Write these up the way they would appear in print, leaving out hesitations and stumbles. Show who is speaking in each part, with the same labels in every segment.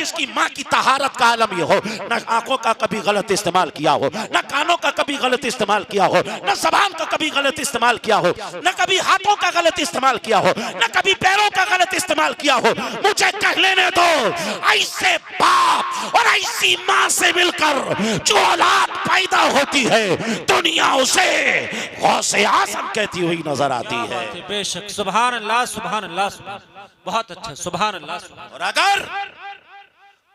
Speaker 1: जिसकी माँ की तहारत का आलम ये हो, न आंखों का कभी गलत इस्तेमाल किया हो, न कानों का कभी गलत इस्तेमाल किया हो, न ज़बान का कभी गलत इस्तेमाल किया हो, न कभी हाथों का गलत इस्तेमाल किया हो, न कभी पैरों का गलत इस्तेमाल किया हो, मुझे कह लेने दो। ऐसे बाप और ऐसी माँ से मिलकर जो औलाद पैदा होती है, दुनिया उसे गौसे आज़म कहती हुई नजर आती है।
Speaker 2: बेशक, सुभान अल्लाह, सुभान अल्लाह, बहुत अच्छा, सुभान अल्लाह।
Speaker 1: और अगर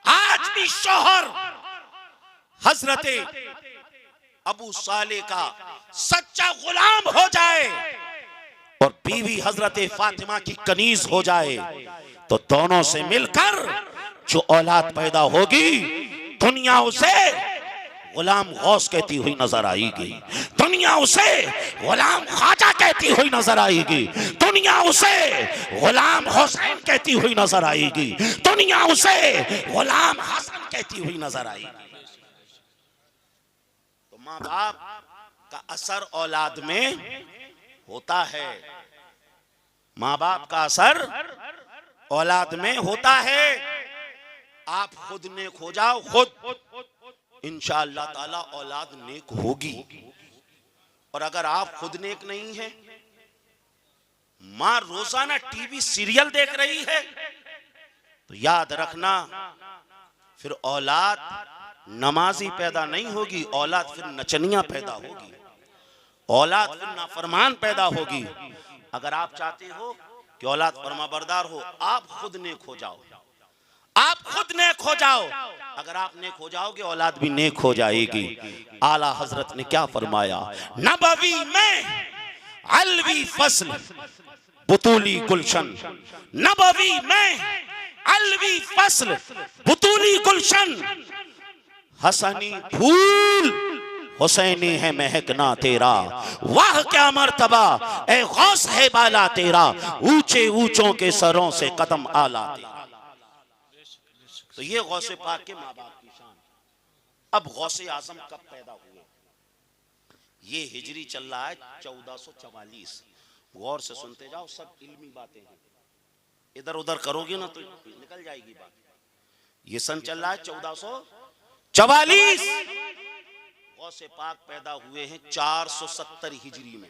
Speaker 1: आज भी शौहर हजरते अबू साले का सच्चा गुलाम हो जाए और बीवी हजरते फातिमा की कनीज हो जाए, तो दोनों से मिलकर जो औलाद पैदा होगी, दुनिया उसे गुलाम गौस कहती हुई नजर आएगी, दुनिया उसे गुलाम ख्वाजा कहती हुई नजर आएगी, दुनिया उसे गुलाम हुसैन कहती हुई नजर आएगी, दुनिया उसे गुलाम हसन कहती हुई नजर आएगी। तो माँ बाप का असर औलाद में होता है, माँ बाप का असर औलाद में होता है। आप खुद नेक हो जाओ, खुद इंशाअल्लाह ताला औलाद नेक होगी। और अगर आप खुद नेक नहीं है, माँ रोजाना टीवी सीरियल देख रही है, तो याद रखना फिर औलाद नमाजी पैदा नहीं होगी, औलाद फिर नचनिया पैदा होगी, औलाद फिर नाफरमान पैदा होगी। अगर आप चाहते हो कि औलाद फरमाबरदार हो, आप खुद नेक हो जाओ, आप खुद नेक हो जाओ। अगर आप नेक हो जाओगे, औलाद भी नेक हो जाएगी। आला हजरत ने क्या फरमाया, नबवी में अलवी फसल बुतूली गुलशन, नबवी में अलवी फसल बुतूली गुलशन, हसनी फूल हुसैनी है महकना तेरा, वाह क्या मर्तबा ए गौस है बाला तेरा, ऊंचे ऊंचों के सरों से कदम आला तेरा। तो ये गौसे पाक के माँ बाप की शान। अब गौसे आजम कब पैदा हुए, ये हिजरी चल रहा है 1444। गौर से सुनते जाओ, सब इल्मी बातें हैं, इधर उधर करोगे ना तो निकल जाएगी बात। ये सन चल रहा है 1444। गौसे पाक पैदा हुए हैं 470 हिजरी में,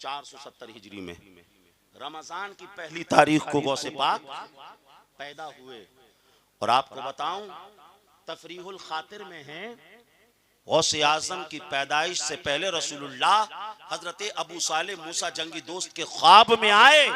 Speaker 1: 470 हिजरी में। रमजान की पहली तारीख को गौसे पाक पैदा हुए। और आपको बताऊं, तफरीहुल खातिर में है, गौसे आजम की पैदाइश से पहले रसूलुल्लाह हजरत अबू साले मूसा जंगी दोस्त के ख्वाब में आए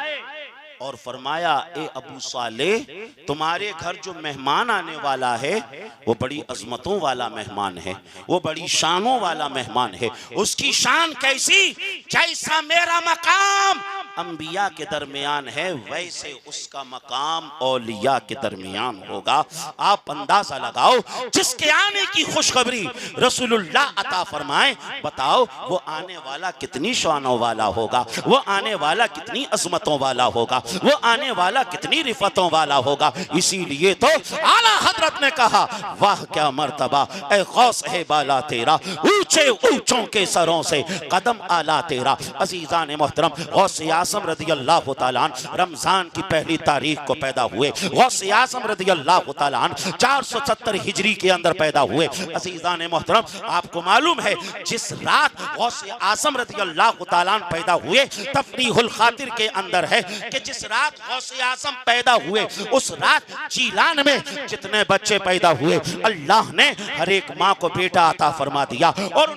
Speaker 1: और फरमाया, ए अबू साले, तुम्हारे घर जो मेहमान आने वाला है वो बड़ी अजमतों वाला मेहमान है, वो बड़ी शानों वाला मेहमान है। उसकी शान कैसी, जैसा मेरा मकाम अंबिया के दरमियान है, वैसे उसका मकाम औलिया के दरमियान होगा। आप अंदाजा लगाओ, जिसके आने की खुशखबरी रसूलुल्लाह अता फरमाए, बताओ वो आने वाला कितनी शानों वाला होगा, वो आने वाला कितनी अजमतों वाला होगा, वो आने वाला कितनी रिफतों वाला होगा। इसीलिए तो आला हजरत ने कहा, वाह क्या मर्तबा ए गौस है बाला तेरा, ऊंचे ऊंचों के सरों से कदम आला तेरा। अजीजान मोहतरम, गौसे आज़म रज़ियल्लाहु ताला अन्हु रमजान की पहली तारीख को पैदा हुए। गौसे आज़म रज़ियल्लाहु ताला अन्हु 470 हिजरी के अंदर पैदा हुए। अजीजान मोहतरम, आपको मालूम है जिस रात गौसे आज़म रज़ियल्लाहु ताला अन्हु पैदा हुए, तफरीहुल खातिर के अंदर है कि जिस रात गौसे आज़म पैदा हुए, उस रात जीलान में जितने बच्चे पैदा हुए, अल्लाह ने हर एक माँ को बेटा अता फरमा दिया। और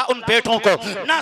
Speaker 1: उन बेटों को ना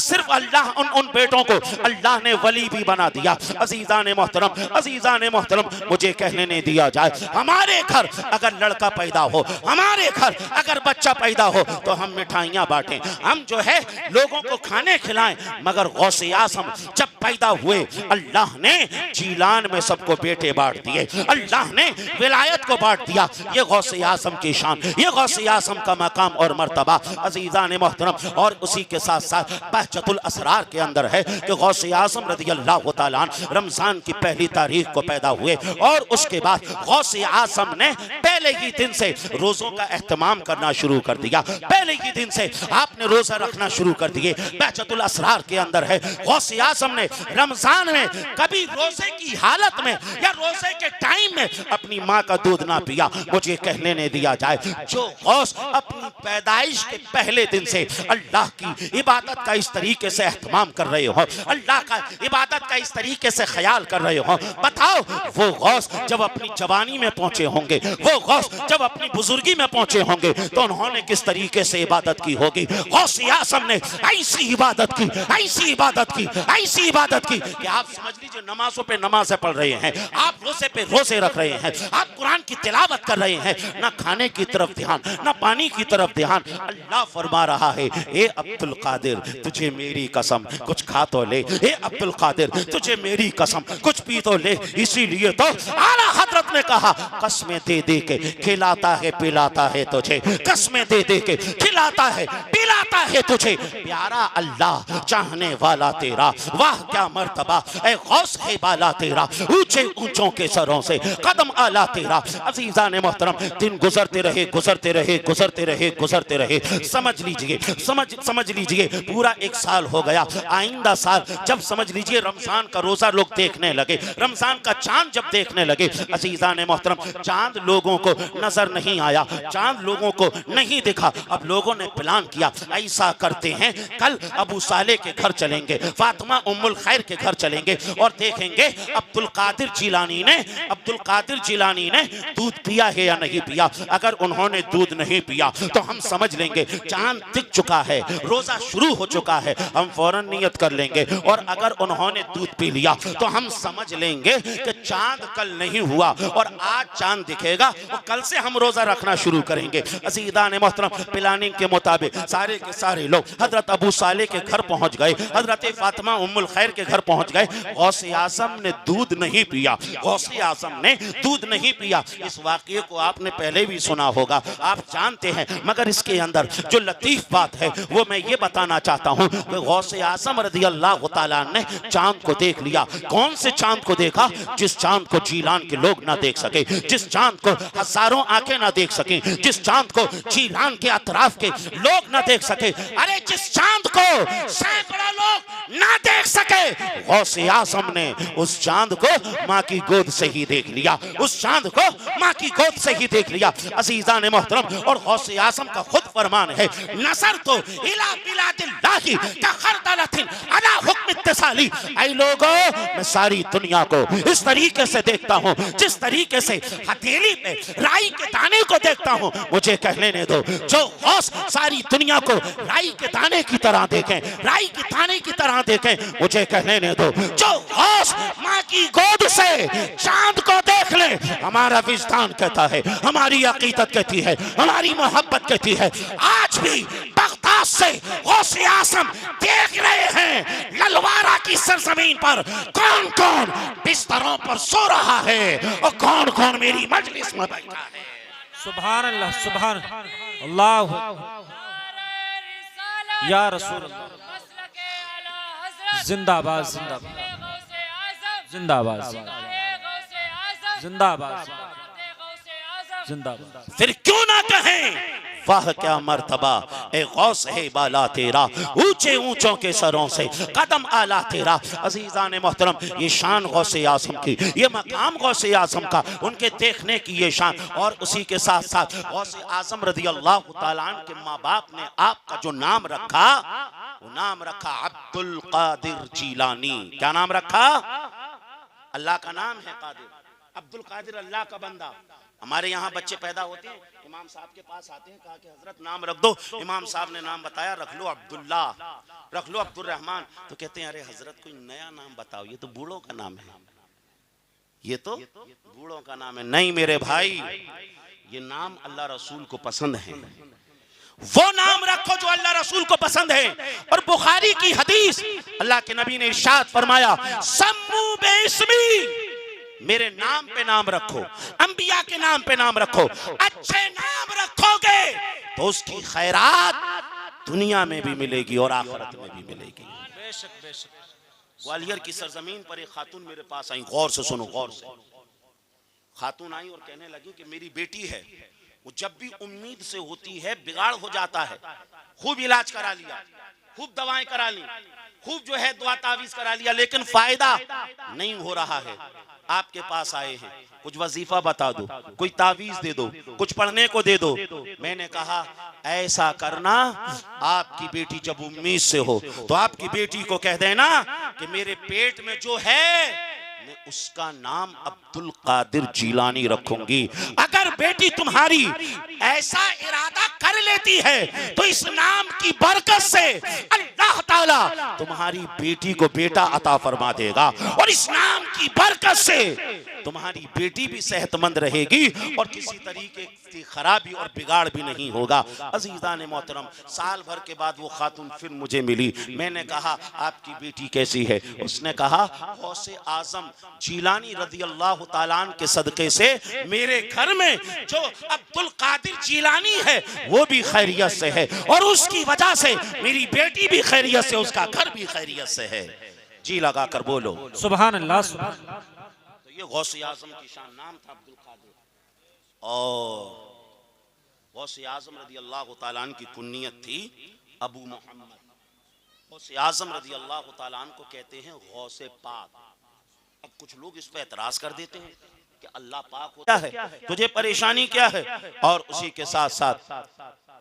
Speaker 1: सिर्फ अल्लाह उन बेटों को अल्लाह ने वली भी बना दिया। अजीजान मोहतरम, मुझे कहने नहीं दिया जाए, हमारे घर अगर लड़का पैदा हो, हमारे घर अगर बच्चा पैदा हो, तो हम मिठाइयाँ बांटें, हम जो है लोगों को खाने खिलाएं। मगर गौसे आज़म जब पैदा हुए, अल्लाह ने जीलान में सबको बेटे बांट दिए, अल्लाह ने विलायत को बांट दिया। ये गौसे आज़म की शान, ये गौसे आज़म का मकाम और मर्तबा। अजीजान मोहतरम, और उसी के साथ साथ बहजतुल असरार के अंदर है कि गौसे आज़म रज़ी अल्लाह तआला अन्हु रमजान की पहली तारीख को पैदा हुए और उसके बाद गौसे आज़म ने पहले ही दिन से रोजों का एहतमाम करना शुरू कर दिया। पहले ही दिन से आपने रोजा रखना शुरू कर दिए। बहजतुल असरार के अंदर है गौसे आज़म ने रमजान में कभी रोजे की हालत में या रोजे के टाइम में अपनी माँ का दूध ना पिया। मुझे कहने ने दिया जाए जो गौस अपनी पैदाइश के पहले दिन से अल्लाह की इबादत का इस तरीके से एहतमाम कर रहे हो, अल्लाह का इबादत का इस तरीके से ख्याल कर रहे हो, बताओ वो गौस जब अपनी जवानी में पहुंचे होंगे, वो गौस जब अपनी बुजुर्गी में पहुंचे होंगे तो उन्होंने किस तरीके से इबादत की होगी। गौसे आज़म ने ऐसी इबादत की, ऐसी इबादत की, ऐसी इबादत की कि आप समझ लीजिए नमाजों पे नमाजें पढ़ रहे हैं, आप रोजे पे रोजे रख रहे हैं, आप कुरान की तिलावत कर रहे हैं, ना खाने की तरफ ध्यान, ना पानी की तरफ ध्यान। अल्लाह फरमा रहा है ए अब्दुल कादिर तुझे मेरी कसम कुछ खा तो ले, ए अब्दुल कादिर तुझे मेरी कसम कुछ पी तो ले। इसीलिए तो आला हजरत ने कहा कसमें दे दे के खिलाता है पिलाता है तुझे, कसमें दे दे के खिलाता है पिलाता है तुझे। प्यारा अल्लाह चाहने वाला तेरा, वाह क्या मर्तबा ए गौस है बाला तेरा, ऊंचे ऊंचों के सरों से कदम आला तेरा। अजीजान मोहतरम दिन गुजरते रहे गुजरते रहे गुजरते रहे गुजरते रहे, समझ लीजिए समझ लीजिए पूरा एक साल हो गया। आइंदा साल जब समझ लीजिए रमजान का रोजा लोग देखने लगे, रमजान का चांद जब देखने लगे, अजीजान मोहतरम चांद लोगों को नजर नहीं आया, चांद लोगों को नहीं दिखा। अब लोगों ने प्लान किया ऐसा करते हैं कल अबू साले के घर चलेंगे, फातिमा उम्मुल खैर के घर चलेंगे और देखेंगे अब्दुल कादिर जिलानी ने दूध पिया है या नहीं पिया। अगर उन्होंने दूध नहीं पिया तो हम समझ लेंगे चांद दिख चुका है, रोजा शुरू हो चुका है, हम फौरन नियत कर लेंगे। और अगर उन्होंने दूध पी लिया तो हम समझ लेंगे कि चांद कल नहीं हुआ और आज चांद दिखेगा और कल से हम रोजा रखना शुरू करेंगे। अज़ीज़ान मोहतरम प्लानिंग के मुताबिक सारे के सारे लोग हजरत अबू साले के घर पहुंच गए, हजरत फातिमा उम्मुल खैर के घर पहुंच गए। गौसे आज़म ने दूध नहीं पिया, गौसे आज़म ने दूध नहीं पिया। इस वाक़ये को आपने पहले भी सुना होगा, आप जानते हैं, मगर इसके अंदर जो लतीफ बात है वो मैं ये बताना चाहता हूँ कि गौसे आज़म रज़ी अल्लाह तआला ने चांद को देख लिया। कौन से चांद को देखा? जिस चांद को जीलान के लोग ना देख सके, जिस चांद को हजारों आंखें ना देख सके, जिस चांद को जीलान के अतराफ के लोग ना देख सके, अरे जिस चांद को सैकड़ों लोग ना देख सके, गौसे आज़म ने उस चांद को माँ की गोद से ही देख लिया, उस चांद को माँ की गोद से ही देख लिया। अज़ीज़ान मोहतरम और गौसे आज़म का खुद फरमान है नसर तो इला बिलादिल्लाहि का खरदलतिन अला हुक्म इत्तिसाली। ऐ लोगों मैं सारी दुनिया को इस तरीके से देखता हूँ जिस तरीके से हथेली पे राई के दाने को देखता हूँ। मुझे कहने दो जो गौस सारी दुनिया को राई के दाने की तरह देखें, राई के दाने की तरह देखें, मुझे कहने दो जो गौस माँ की गोद से चांद को देख ले। हमारा विजदान कहता है, हमारी अकीदत कहती है, हमारी मोहब्बत कहती है, आज भी बगदाद से गौसे आज़म देख रहे हैं ललवारा की सरजमीन पर कौन कौन बिस्तरों पर सो रहा है और कौन कौन मेरी मजलिस में बैठा है।
Speaker 2: सुभान अल्लाह, सुभान अल्लाह या रसूल अल्लाह। जिंदाबाद जिंदाबाद जिंदाबाद जिंदाबाद जिंदाबाद।
Speaker 1: फिर क्यों ना कहें वाह क्या मर्तबा ए गौस है बाला तेरा, ऊंचे ऊंचों के सरों से कदम आला तेरा। अजीजान मोहतरम ये शान गौसे आज़म की, ये मकाम गौसे आज़म का, उनके देखने की ये शान। और उसी के साथ साथ गौसे आज़म रज़ी अल्लाह तआला अन्हु के माँ बाप ने आपका जो नाम रखा वो नाम रखा अब्दुल कादिर जिलानी। क्या नाम रखा? अल्लाह का नाम है कादिर, अब्दुल कादिर अल्लाह का बंदा। हमारे यहाँ बच्चे पैदा होते हैं, इमाम साहब के पास आते हैं, कहा कि हजरत नाम रख दो। इमाम साहब ने नाम बताया, रख लो अब्दुल्ला, रख लो अब्दुल रहमान। तो कहते हैं अरे हजरत कोई नया नाम बताओ, ये तो बूढ़ों का नाम है, ये तो बूढ़ों का नाम है। नहीं मेरे भाई, ये नाम अल्लाह रसूल को पसंद है, वो नाम रखो जो अल्लाह रसूल को पसंद है। और बुखारी की हदीस, अल्लाह के नबी ने इरशाद फरमाया सम्मू बेइस्मी, मेरे नाम पे नाम रखो, अंबिया के नाम पे नाम रखो। अच्छे नाम रखोगे तो उसकी खैरात दुनिया में भी मिलेगी और आखिरत में भी मिलेगी।
Speaker 2: बेशक बेशक।
Speaker 1: ग्वालियर की सरजमीन पर एक खातून मेरे पास आई, गौर से सुनो, गौर से। खातून आई और कहने लगी कि मेरी बेटी है, वो जब भी उम्मीद से होती है बिगाड़ हो जाता है। खूब इलाज करा लिया, खूब दवाएं करा ली, खूब जो है दुआ तावीज करा लिया, लेकिन फायदा नहीं हो रहा है। आपके पास आए हैं, कुछ वजीफा बता दो, कोई तावीज दे दो, कुछ पढ़ने को दे दो। मैंने कहा ऐसा करना, आपकी बेटी जब उम्मीद से हो तो आपकी बेटी को कह देना कि मेरे पेट में जो है मैं उसका नाम अब्दुल कादिर जीलानी रखूंगी। अगर बेटी तुम्हारी ऐसा इरादा कर लेती है तो इस नाम की बरकत से अल्लाह ताला तुम्हारी बेटी को बेटा अता फरमा देगा, और इस नाम की बरकत से तुम्हारी बेटी भी सेहतमंद रहेगी और किसी तरीके की खराबी और बिगाड़ भी नहीं होगा। अजीज़ान मोहतरम, साल भर के बाद वो खातून फिर मुझे मिली। मैंने कहा आपकी बेटी कैसी है? उसने कहा गौसे आजम जीलानी रज़ी अल्लाह ताला अन्हु के सदके से मेरे घर में जो अब्दुल कादिर जीलानी है वो भी खैरियत से है, और उसकी वजह से मेरी बेटी भी खैरियत से, उसका घर भी खैरियत से है। जी लगा कर बोलो
Speaker 2: सुभान अल्लाह सुभान अल्लाह।
Speaker 1: तो ये गौसे आजम की शान, नाम था अब्दुल कादिर। और गौसे आजम रज़ी अल्लाह ताला अन्हु की कुन्नियत थी अबू मोहम्मद। गौसे आजम रज़ी अल्लाह ताला अन्हु को कहते हैं गौसे पाक। अब कुछ लोग इस पर एतराज कर देते हैं कि अल्लाह पाक होता है, तुझे परेशानी क्या है? और उसी के साथ साथ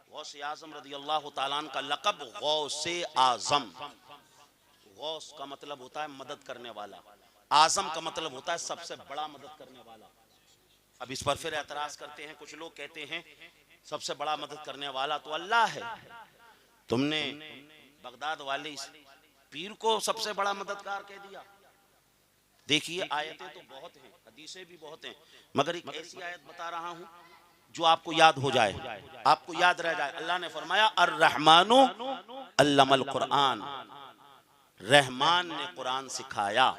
Speaker 1: गौसे आजम रज़ी अल्लाह ताला अन्हु का लक़ब गौसे आजम। गौस का मतलब होता है मदद करने वाला, आजम का मतलब होता है सबसे बड़ा मदद करने वाला। अब इस पर फिर एतराज करते हैं कुछ लोग, कहते हैं सबसे बड़ा मदद करने वाला तो अल्लाह है। तुमने बगदाद वाले इस पीर को सबसे बड़ा मददगार कह दिया। देखिए आयतें तो बहुत हैं, हदीसें भी बहुत हैं, मगर एक ऐसी आयत बता रहा हूं जो आपको याद हो जाए, आपको याद रह जाए। अल्लाह ने फरमाया अर्रहमानु अल्लमल कुरान, रहमान ने कुरान सिखाया।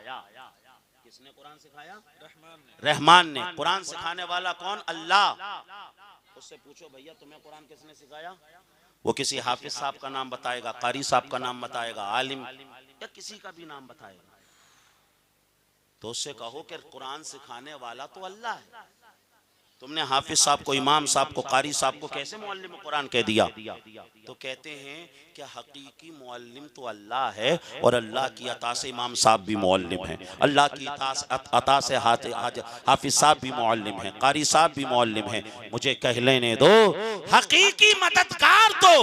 Speaker 1: किसने कुरान सिखाया? रहमान ने। कुरान सिखाने वाला कौन? अल्लाह। उससे पूछो भैया तुम्हें कुरान किसने सिखाया? वो किसी हाफिज साहब का नाम बताएगा, कारी साहब का नाम बताएगा, आलिम या किसी का भी नाम बताएगा। तो उससे कहो कि कुरान सिखाने वाला तो अल्लाह है। तुमने हाफिज साहब को, इमाम साहब को, कारी साहब को कैसे मुअल्लिम कुरान कह दिया? तो कहते हैं कि हकीकी मुअल्लिम तो अल्लाह है, और अल्लाह की अता से इमाम साहब भी मुअल्लिम हैं, अल्लाह की अता से हाफिज साहब भी मुअल्लिम हैं, कारी साहब भी मुअल्लिम हैं। मुझे कह लेने दो, हकीकी मददगार तो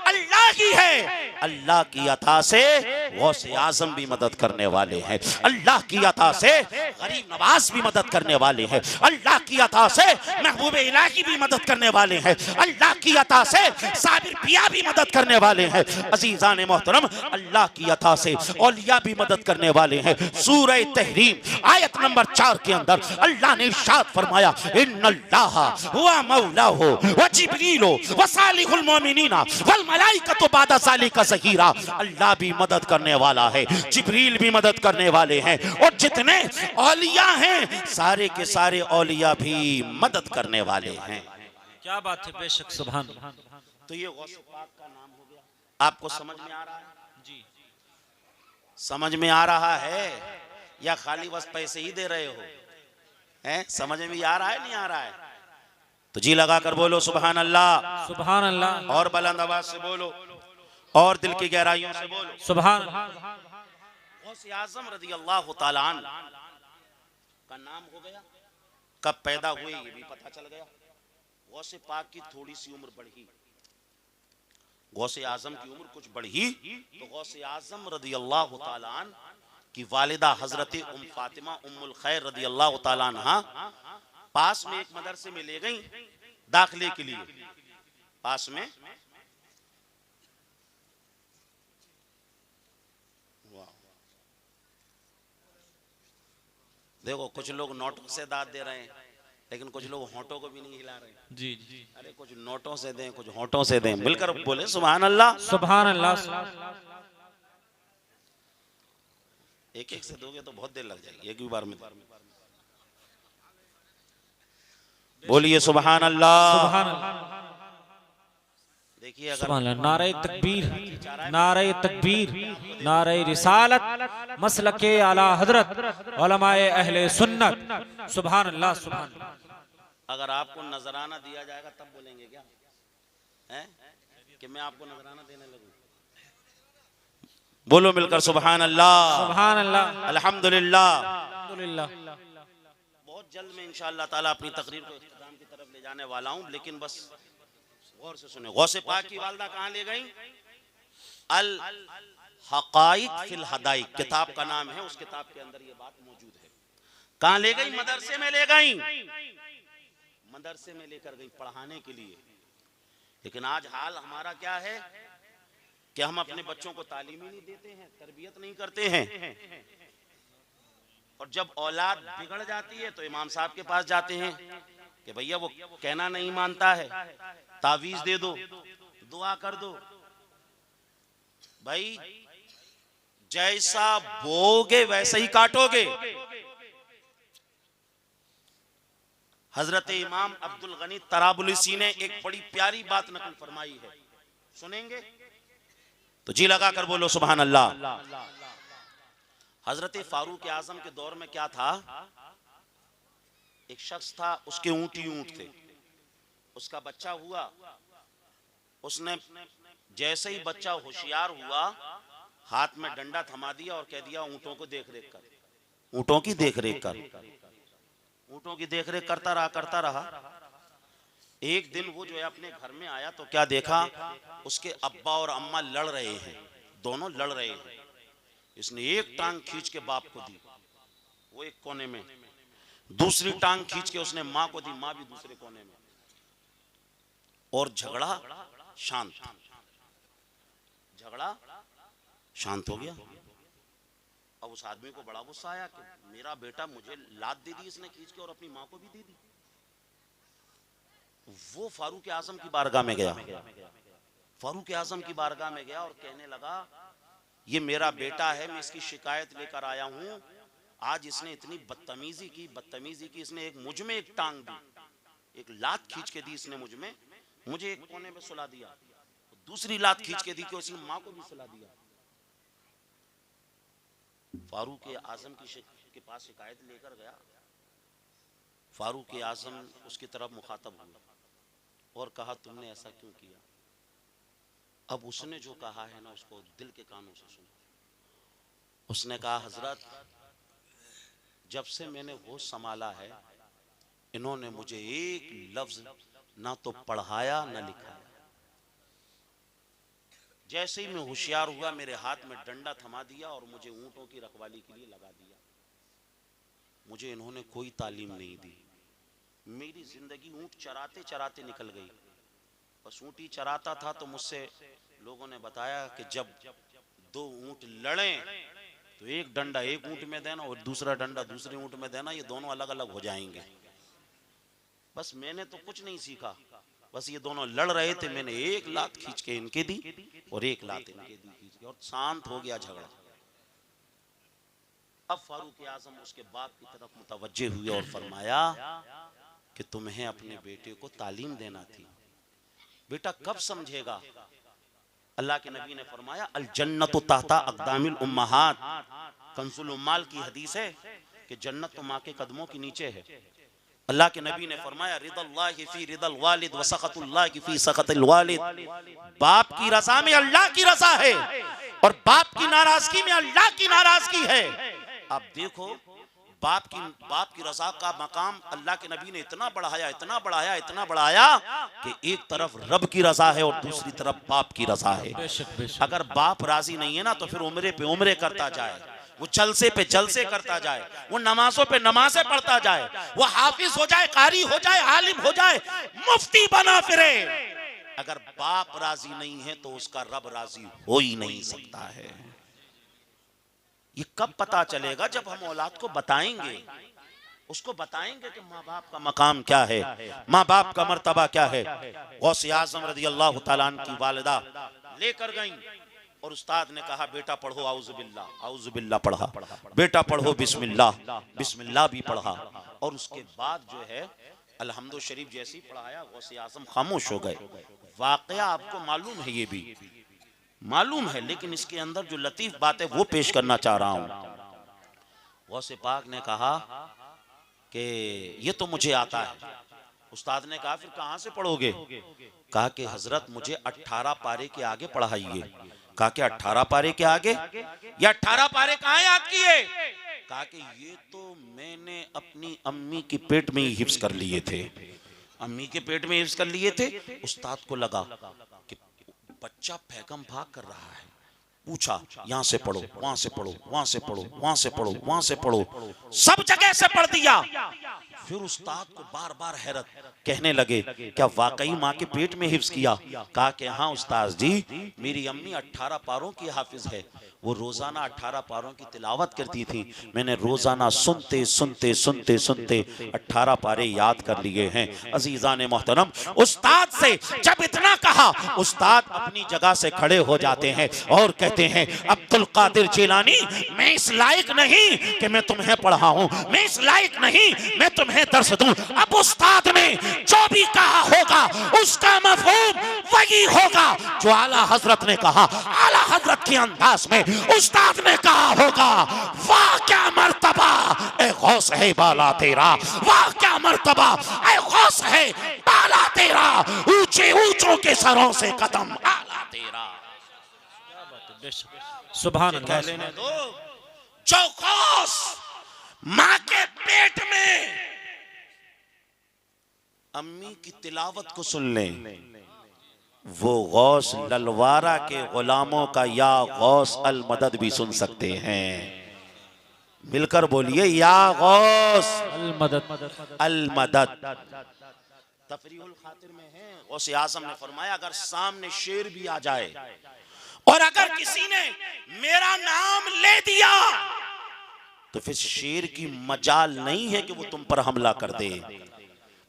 Speaker 1: अल्लाह ही है। अल्लाह की अता से गौसे आजम भी मदद करने वाले हैं, अल्लाह की अता से गरीब नवाज भी मदद करने वाले हैं, अल्लाह की अता से महबूब इलाही भी मदद करने वाले हैं, अल्लाह की अता से साबिर पिया भी मदद करने वाले हैं। अजीजान मोहतरम, अल्लाह की अता से औलिया भी मदद करने वाले हैं। सूरह तहरीम आयत नंबर 4 के अंदर अल्लाह ने इरशाद फरमाया इन्नल्लाह हुवा मौलाहु व जिब्रील व सालिहुल मोमिनीना वल मलाइकतु बादा ज़ालिका ज़हीरा। अल्लाह भी मदद करने वाला है, जिब्रील भी मदद करने वाले हैं, और जितने औलिया हैं सारे के सारे औलिया भी मदद करने वाले हैं।
Speaker 2: क्या बात है, बेशक सुभान।
Speaker 1: तो ये गौसे पाक का नाम हो गया। आपको समझ में आ रहा है?
Speaker 2: जी
Speaker 1: समझ में आ रहा है या खाली बस पैसे ही दे रहे हो? हैं? समझ में आ रहा है, नहीं आ रहा है? तो जी लगा कर बोलो सुभान अल्लाह,
Speaker 2: सुभान अल्लाह,
Speaker 1: और बुलंद आवाज से बोलो, और दिल की गहराइयों से बोलो
Speaker 2: सुभान।
Speaker 1: गौसे आजम रज़ी अल्लाह ताला अन्हु का नाम हो गया। कब पैदा हुए ये भी पता चल गया। गौसे पाक की थोड़ी सी उम्र बढ़ी, गौसे आजम की उम्र कुछ बढ़ी, तो गौसे आजम रज़ी अल्लाह ताला अन्हु की वालिदा हजरत फातिमा उम्मुल खैर रज़ी अल्लाह ताला अन्हा पास में एक मदरसे में ले गई दाखिले के लिए। पास में देखो कुछ लोग नोटों से दाद दे रहे हैं, लेकिन कुछ लोग होंठों को भी नहीं हिला रहे।
Speaker 2: जी जी।
Speaker 1: अरे कुछ नोटों से दें, कुछ होंठों से दें, मिलकर बोले सुभान अल्लाह,
Speaker 2: सुभान अल्लाह।
Speaker 1: एक एक से दोगे तो बहुत देर लग जाएगी, एक भी बार में। बोलिए सुभान अल्लाह।
Speaker 2: सुभान अल्लाह।
Speaker 1: देखिए अगर
Speaker 2: सुभान अल्लाह, नारे तकबीर, नारे तकबीर, नारे रिसालत, मसलके आला हजरत, उलमाए अहले सुन्नत। सुभान अल्लाह, सुभान अल्लाह।
Speaker 1: अगर आपको नजराना दिया जाएगा तब बोलेंगे क्या है कि मैं आपको नजराना देने लगूं? बोलो मिलकर सुभान अल्लाह,
Speaker 2: सुभान अल्लाह,
Speaker 1: अल्हम्दुलिल्लाह।
Speaker 2: अल्हम्दुलिल्लाह।
Speaker 1: बहुत जल्द में इंशाअल्लाह ताला अपनी तकरीर को इख्तिताम की तरफ ले जाने वाला हूं, लेकिन बस गौर से सुने। गौसे पाक की वालदा कहां ले गई? अल हकाइक फिल हदाइक किताब का नाम है, उस किताब के अंदर ये बात मौजूद है। कहां ले गई? मदरसे में ले गई, मदरसे में लेकर गई पढ़ाने के लिए। लेकिन आज हाल हमारा क्या है कि हम अपने बच्चों को तालीम ही नहीं देते हैं, तरबियत नहीं करते हैं। और जब औलाद बिगड़ जाती है तो इमाम साहब के पास जाते हैं कि भैया वो कहना नहीं मानता है, तावीज दे दो, दुआ कर दो। भाई जैसा बोगे वैसे ही काटोगे। हजरत इमाम अब्दुल गनी तराबुलसी ने एक बड़ी प्यारी बात नकल फरमाई है, सुनेंगे तो जी लगा कर बोलो सुभान अल्लाह। हजरत फारूक आजम के दौर में क्या था, एक शख्स था, उसके ऊंट ही ऊंट थे, उसका बच्चा हुआ। उसने जैसे ही बच्चा होशियार हुआ हाथ में डंडा थमा दिया और कह दिया ऊंटों को देख रेख कर, ऊंटों की देख रेख कर। ऊंटों की देख रेख करता रहा। एक दिन वो जो है अपने घर में आया तो क्या देखा, उसके अब्बा और अम्मा लड़ रहे हैं, दोनों लड़ रहे हैं। इसने एक टांग खींच के बाप को दी, वो एक कोने में, दूसरी टांग खींच के उसने मां को दी, मां भी दूसरे कोने में। और झगड़ा शांत, झगड़ा शांत हो गया। अब उस आदमी को बड़ा गुस्सा आया कि मेरा बेटा मुझे लात दे दी इसने खींच के और अपनी मां को भी दे दी। वो फारूक आजम की बारगाह में गया, फारूक आजम की बारगाह में गया और कहने लगा ये मेरा बेटा है, मैं इसकी शिकायत लेकर आया हूं। आज इसने इतनी बदतमीजी की, इसने एक मुझ में एक टांग दी, एक लात खींच के दी इसने मुझ में, मुझे एक कोने में सुला दिया, दूसरी लात खींच के दी कि उसने मां को भी सुला दिया। फारूक आजम के पास शिकायत लेकर गया। फारूक आजम उसकी तरफ मुखातब हुआ और कहा तुमने ऐसा क्यों किया? अब उसने जो कहा है ना उसको दिल के कानों से सुनो। उसने कहा हजरत जब से मैंने होश संभाला है इन्होंने मुझे एक लफ्ज ना तो पढ़ाया ना लिखाया। जैसे ही मैं होशियार हुआ मेरे हाथ में डंडा थमा दिया और मुझे ऊंटों की रखवाली के लिए लगा दिया। मुझे इन्होंने कोई तालीम नहीं दी। मेरी जिंदगी ऊंट चराते चराते निकल गई। बस ऊंट ही चराता था तो मुझसे लोगों ने बताया कि जब दो ऊंट लड़ें तो एक डंडा एक ऊंट में देना और दूसरा डंडा दूसरे ऊंट में देना, ये दोनों अलग अलग हो जाएंगे। बस मैंने तो कुछ नहीं सीखा, बस ये दोनों लड़ रहे थे, मैंने एक लात खींच के इनके दी और एक लात इनके दी खींच के, और शांत हो गया झगड़ा। अब फारूक आजम उसके बाप की तरफ मुतवज्जे हुए और फरमाया कि तुम्हें अपने बेटे को तालीम देना थी, बेटा कब समझेगा? अल्लाह के नबी ने फरमाया अल जन्नतु तहता अक़दामिल उम्महात, कंजुल उम्माल की हदीस है कि जन्नत तो माँ के कदमों के नीचे है। अल्लाह के नबी ने फरमाया रिदल्लाहि फी रिदल वालिद व सखतुल्लाहि फी सखतिल वालिद, बाप की रज़ा में अल्लाह की रज़ा है और बाप की नाराजगी में अल्लाह की नाराजगी है। अब देखो बाप की रज़ा का मकाम अल्लाह के नबी ने इतना बढ़ाया, इतना बढ़ाया, इतना बढ़ाया कि एक तरफ रब की रज़ा है और दूसरी तरफ बाप की रज़ा है। अगर बाप राजी नहीं है ना तो फिर उम्रे पे उम्रे करता जाए, वो जलसे पे जलसे करता जाए, वो नमाजों पे नमाजें पढ़ता जाए, वो हाफिज हो जाए, कारी हो जाए, आलिम हो जाए, मुफ्ती बना फिरे। अगर बाप राजी नहीं है तो उसका रब राजी हो ही नहीं सकता है। ये कब पता चलेगा? जब हम औलाद को बताएंगे, उसको बताएंगे कि माँ बाप का मकाम क्या है, माँ बाप का मर्तबा क्या है। गौसे आज़म रज़ी अल्लाह तआला अन्हु की वालिदा लेकर गई और उस्ताद ने कहा बेटा पढ़ो आउज़ु बिल्लाह पढ़ा, बेटा पढ़ो बिस्मिल्लाह भी पढ़ा। और उसके बाद जो है अलहम्दु शरीफ जैसी पढ़ाया, गौसे आजम खामोश हो गए। वाकया आपको मालूम है, ये भी मालूम है, लेकिन इसके अंदर जो लतीफ बात है वो पेश करना चाह रहा हूं। गौसे पाक ने कहा कि ये तो मुझे आता है। उस्ताद ने कहा फिर कहां से पढ़ोगे? कहा कि हजरत मुझे 18 पारे के आगे पढ़ाइए। कहा कि 18 पारे के आगे? ये 18 पारे कहां याद किए? कहा कि ये तो मैंने अपनी अम्मी के पेट में ही हिफ्ज कर लिए थे। अम्मी के पेट में हिफ्ज कर लिए थे। उस्ताद को लगा कि बच्चा फैकम फाक कर रहा है। पूछा, यहां से पढ़ो, वहां से पढ़ो, वहां से पढ़ो, वहां से पढ़ो, वहां से पढ़ो, सब जगह से पढ़ दिया। फिर उस्ताद को बार बार हैरत, कहने लगे क्या वाकई माँ के पेट में हिफ्ज किया? कहा कि हाँ उस्ताद जी, मेरी अम्मी 18 पारों की हाफिज है। वो रोजाना 18 पारों की तिलावत करती थी। मैंने रोजाना सुनते सुनते सुनते सुनते 18 पारे याद कर लिए हैं। अजीजान मोहतरम, उस्ताद से जब इतना कहा, उस्ताद अपनी जगह से खड़े हो जाते हैं और कहते हैं, अब्दुल कादिर जिलानी, मैं इस लायक नहीं कि मैं तुम्हें पढ़ाऊं, मैं इस लायक नहीं मैं तुम्हें दर्स दूं। अब उस्ताद ने जो भी कहा होगा उसका मफहूम वही होगा जो आला हजरत ने कहा। आला हजरत के अंदाज में उस्ताद ने कहा होगा, वाह क्या मर्तबा ए गौस है बाला तेरा, वाह क्या मर्तबा ए गौस है बाला तेरा, ऊंचे ऊंचों के सरों से कदम आला तेरा।
Speaker 2: सुभान
Speaker 1: कह लेने दो, जो गौस मां के पेट में अम्मी की तिलावत को सुन ले, वो गौस ललवारा के गुलामों का या गौस अल मदद भी सुन सकते हैं। मिलकर बोलिए, या गौस
Speaker 2: अल मदद।
Speaker 1: अल मदद। तफरीहुल खातिर में है, गौसे आजम ने फरमाया, अगर सामने शेर भी आ जाए और अगर किसी ने मेरा नाम ले दिया तो फिर शेर की मजाल नहीं है कि वो तुम पर हमला कर दे।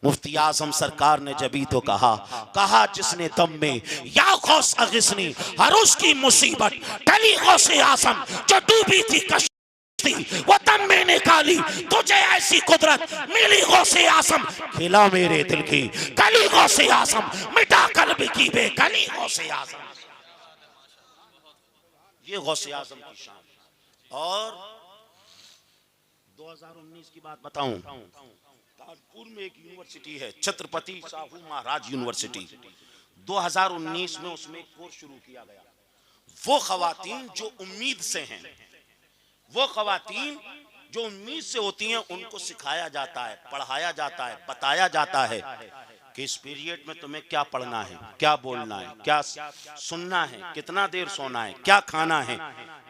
Speaker 1: मुफ्ती आजम सरकार ने जब ही तो कहा जिसने दम में या गौस अगिस्नी, हर उसकी मुसीबत टली गौसे आजम जो डूबी थी कश्ती, वो दम में निकाली, तुझे ऐसी कुदरत मिली गौसे आजम, खिला मेरे दिल की कली गौसे आजम, मिटा कल्ब की बेकली गौसे आजम। ये गौसे आजम की शान। और 2019 की बात बताऊं, कानपुर में एक यूनिवर्सिटी है, छत्रपति साहू महाराज यूनिवर्सिटी। 2019 में उसमें एक कोर्स शुरू किया गया। वो खवातीन जो उम्मीद से हैं, वो खवातीन जो उम्मीद से होती हैं, उनको सिखाया जाता है, पढ़ाया जाता है, बताया जाता है कि इस पीरियड में तुम्हें क्या पढ़ना है, क्या बोलना है, क्या सुनना है, कितना देर सोना है, क्या खाना है,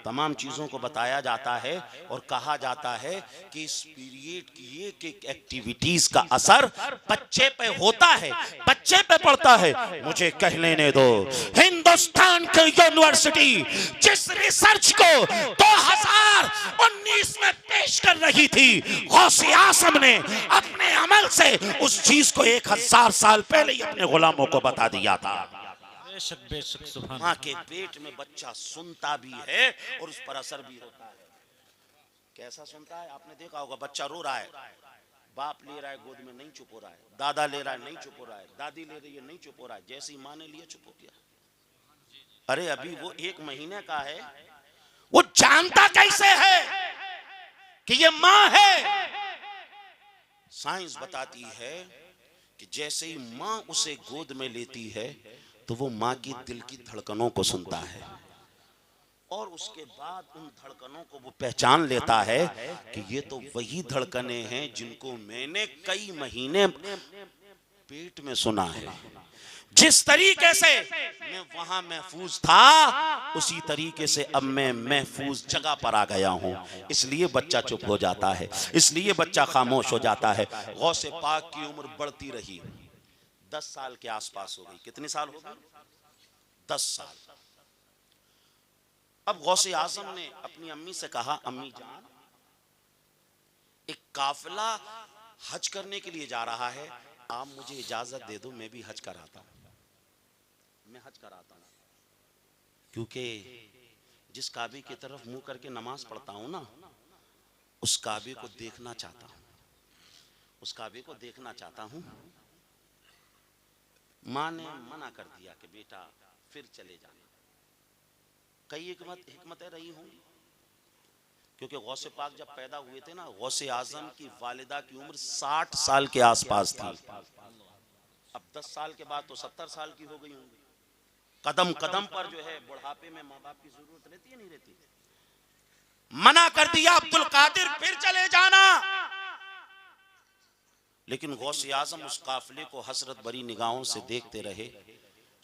Speaker 1: तमाम चीज़ों को बताया जाता है। और कहा जाता है कि इस पीरियड की एक एक एक्टिविटीज का असर बच्चे पे होता है, बच्चे पे पड़ता है। मुझे कह लेने दो, हिंदुस्तान की यूनिवर्सिटी जिस रिसर्च को 2019 में पेश कर रही थी, गौसे आजम ने अपने अमल से उस चीज को 1000 साल पहले ही अपने गुलामों को बता दिया था।
Speaker 2: बेशक बेशक, सुभान।
Speaker 1: माँ के पेट में बच्चा सुनता भी है और उस पर असर भी होता है। कैसा सुनता है? आपने देखा होगा, बच्चा रो रहा है, बाप ले रहा है गोद में, नहीं चुप हो रहा है, दादा ले रहा है, नहीं चुप हो रहा है, दादी ले रही है, नहीं चुप हो रहा है, जैसी माँ ने लिया चुप हो गया। अरे अभी वो 1 महीने का है, वो जानता कैसे है कि ये माँ है? साइंस बताती है कि जैसे ही माँ उसे गोद में लेती है तो वो माँ की दिल की धड़कनों को सुनता है और उसके बाद उन धड़कनों को वो पहचान लेता है कि ये तो वही धड़कनें हैं जिनको मैंने कई महीने पेट में सुना है। जिस तरीके से मैं वहां महफूज था, उसी तरीके से अब मैं महफूज जगह पर आ गया हूं। इसलिए बच्चा चुप हो जाता है, इसलिए बच्चा खामोश हो जाता है। गौसे पाक की उम्र बढ़ती रही, 10 साल के आसपास हो गई। कितने साल हो गए? 10 साल। अब गौसे आजम ने अपनी अम्मी से कहा, अम्मी जान, एक काफिला हज करने के लिए जा रहा है, आप मुझे इजाजत दे दो, मैं भी हज कराता हूं। मैं हज कराता हूं क्योंकि जिस काबे की तरफ मुंह करके नमाज पढ़ता हूं ना, उस काबे को देखना चाहता हूं, उस काबे को देखना चाहता हूं। माँ ने मना कर दिया कि बेटा फिर चले जाना। कई हिकमतें रही होंगी, क्योंकि गौसे पाक जब पैदा हुए थे ना, गौसे आजम की वालिदा की उम्र 60 साल के आसपास थी। अब 10 साल के बाद तो 70 साल की हो गई होंगी। कदम कदम पर जो है बुढ़ापे में माँ बाप की जरूरत रहती है नहीं रहती। मना कर दिया अब्दुल कादिर फिर चले जाना। लेकिन गौसे आजम उस काफिले को हसरत भरी निगाहों से देखते रहे,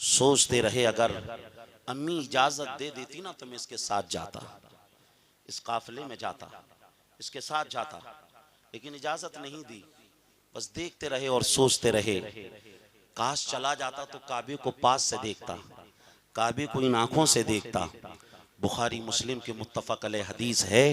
Speaker 1: सोचते रहे अगर अम्मी इजाजत दे देती ना तो मैं इसके साथ जाता, इस काफिले में जाता, इसके साथ जाता। लेकिन इजाजत नहीं दी, बस देखते रहे और सोचते रहे। काश चला जाता तो काबे को पास से देखता, काबे को इन आंखों से देखता। बुखारी मुस्लिम के मुत्तफक अलैह हदीस है,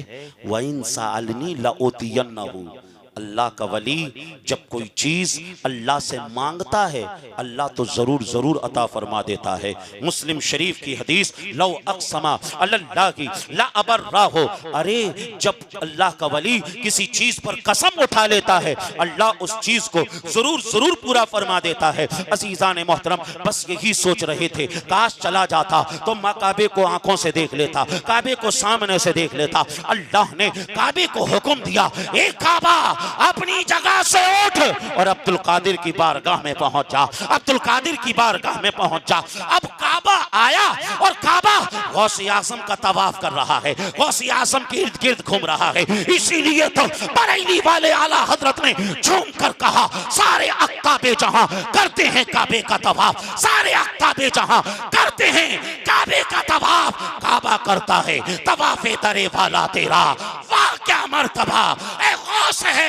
Speaker 1: व इन साअलनी लउतियन्नहु। अल्लाह का वली जब कोई चीज अल्लाह से मांगता है, अल्लाह तो जरूर जरूर अता फरमा देता है। मुस्लिम शरीफ की हदीस, लौ अक़समा अल्लाह ला अबर्राहु। अरे जब अल्लाह का वली किसी चीज पर कसम उठा लेता है, अल्लाह उस चीज को जरूर जरूर पूरा फरमा देता है। अजीजान मोहतरम, बस यही सोच रहे थे, काश चला जाता तो माँ काबे को आंखों से देख लेता, काबे को सामने से देख लेता। अल्लाह ने काबे को हुक्म दिया, ए काबा अपनी जगह से उठ और अब्दुल कादिर की बारगाह में पहुंच जा, अब्दुल कादिर की बारगाह में पहुंच जा। अब काबा आया और काबा गौसे आजम का तवाफ कर रहा है, गौसे आजम के इर्द गिर्द घूम रहा है। इसीलिए तो बरेली वाले आला हजरत ने झूम कर कहा, सारे अक्काबे जहां करते हैं काबे का तवाफ, सारे अक्काबे जहां करते हैं काबे का तवाफ, काबा करता है तवाफे दरे वाला तेरा। वाह क्या मर्तबा ए गौस है